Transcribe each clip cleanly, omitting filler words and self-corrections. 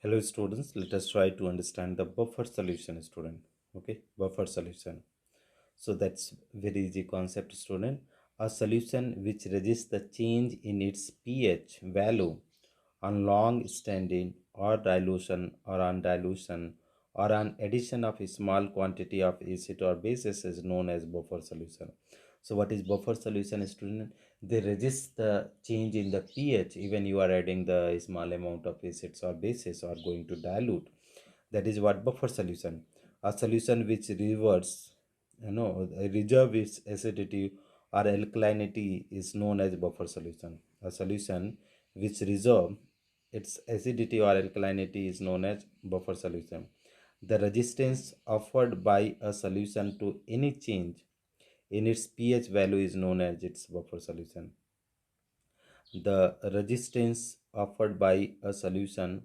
Hello students, let us try to understand the buffer solution student. Okay, buffer solution. So that's very easy concept student. A solution which resists the change in its pH value on long standing or dilution or on dilution or on addition of a small quantity of acid or bases is known as buffer solution. So what is buffer solution student? They resist the change in the pH even you are adding the small amount of acids or bases or going to dilute. That is what buffer solution. A solution which reverse, reserve its acidity or alkalinity is known as buffer solution. A solution which reserve its acidity or alkalinity is known as buffer solution. The resistance offered by a solution to any change in its pH value is known as its buffer solution. The resistance offered by a solution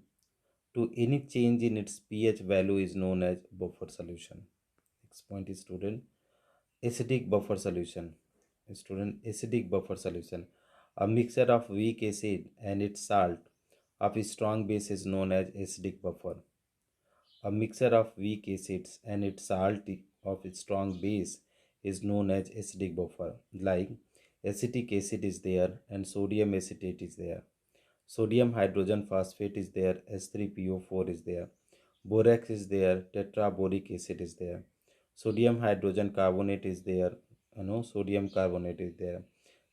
to any change in its pH value is known as buffer solution. Next point is student, acidic buffer solution. Student, acidic buffer solution. A mixture of weak acid and its salt of a strong base is known as acidic buffer. A mixture of weak acids and its salt of its strong base is known as acidic buffer. Like acetic acid is there and sodium acetate is there. Sodium hydrogen phosphate is there, H3PO4 is there. Borax is there, tetraboric acid is there. Sodium hydrogen carbonate is there, sodium carbonate is there.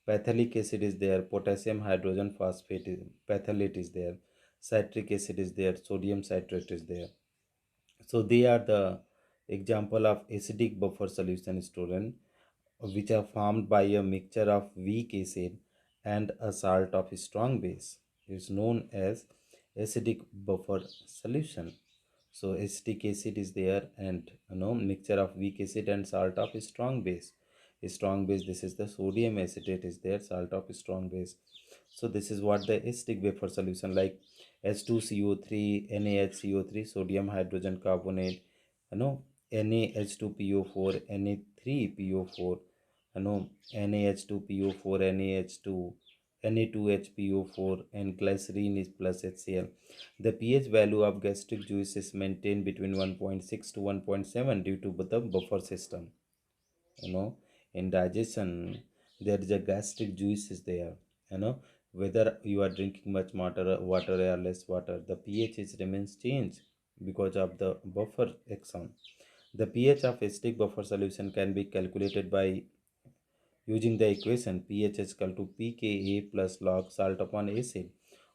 Pathalic acid is there, potassium hydrogen phosphate is, pathalate is there. Citric acid is there, sodium citrate is there. So they are the example of acidic buffer solution student, which are formed by a mixture of weak acid and a salt of strong base. Is known as acidic buffer solution. So acetic acid is there and mixture of weak acid and salt of strong base. A strong base, this is the sodium acetate is there, salt of strong base. So this is what the acidic buffer solution like H2CO3, NaHCO3, sodium hydrogen carbonate, NaH2PO4, Na3PO4, NaH2PO4, NaH2, Na2HPO4 and glycerine is plus HCl. The pH value of gastric juice is maintained between 1.6 to 1.7 due to the buffer system. In digestion there is a gastric juice is there, whether you are drinking much water or less water, the pH is remains changed because of the buffer action. The pH of acidic buffer solution can be calculated by using the equation pH is equal to pKa plus log salt upon acid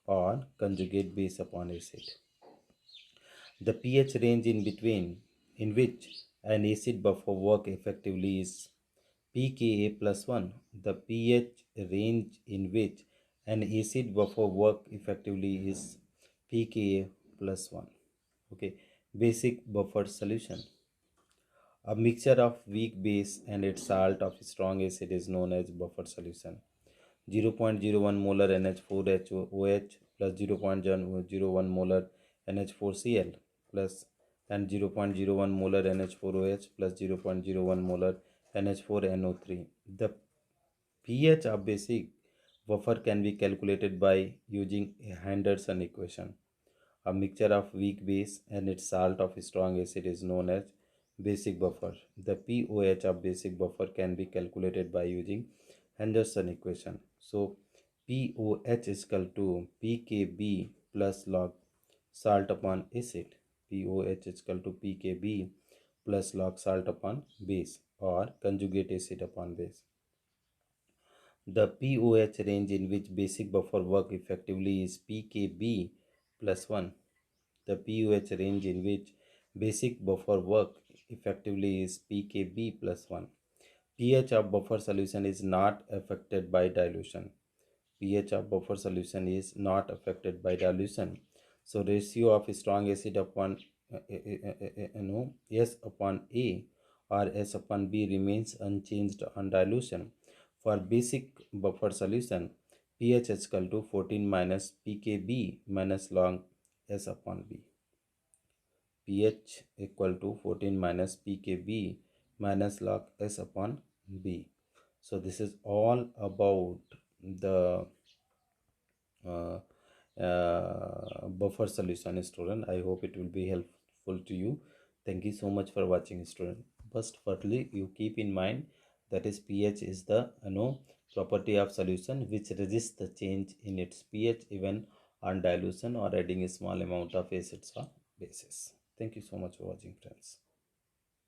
or conjugate base upon acid. The pH range in between in which an acid buffer work effectively is pKa plus 1. The pH range in which an acid buffer work effectively is pKa plus 1. Okay, basic buffer solution. A mixture of weak base and its salt of strong acid is known as buffer solution. 0.01 molar NH4OH plus 0.01 molar NH4Cl plus and 0.01 molar NH4OH plus 0.01 molar NH4NO3. The pH of basic buffer can be calculated by using a Henderson equation. A mixture of weak base and its salt of strong acid is known as basic buffer. The pOH of basic buffer can be calculated by using Henderson equation. So pOH is equal to pKb plus log salt upon acid. pOH is equal to pKb plus log salt upon base or conjugate acid upon base. The pOH range in which basic buffer work effectively is pKb plus 1. The pOH range in which basic buffer work effectively is pKb plus 1. pH of buffer solution is not affected by dilution. pH of buffer solution is not affected by dilution. So ratio of strong acid upon S upon A or S upon B remains unchanged on dilution. For basic buffer solution, pH is equal to 14 minus pKb minus log S upon B. pH equal to 14 minus pKb minus log S upon B. So this is all about the uh, buffer solution, student. I hope it will be helpful to you. Thank you so much for watching, student. First, firstly, you keep in mind that is pH is the property of solution which resists the change in its pH even on dilution or adding a small amount of acids or bases. Thank you so much for watching, friends.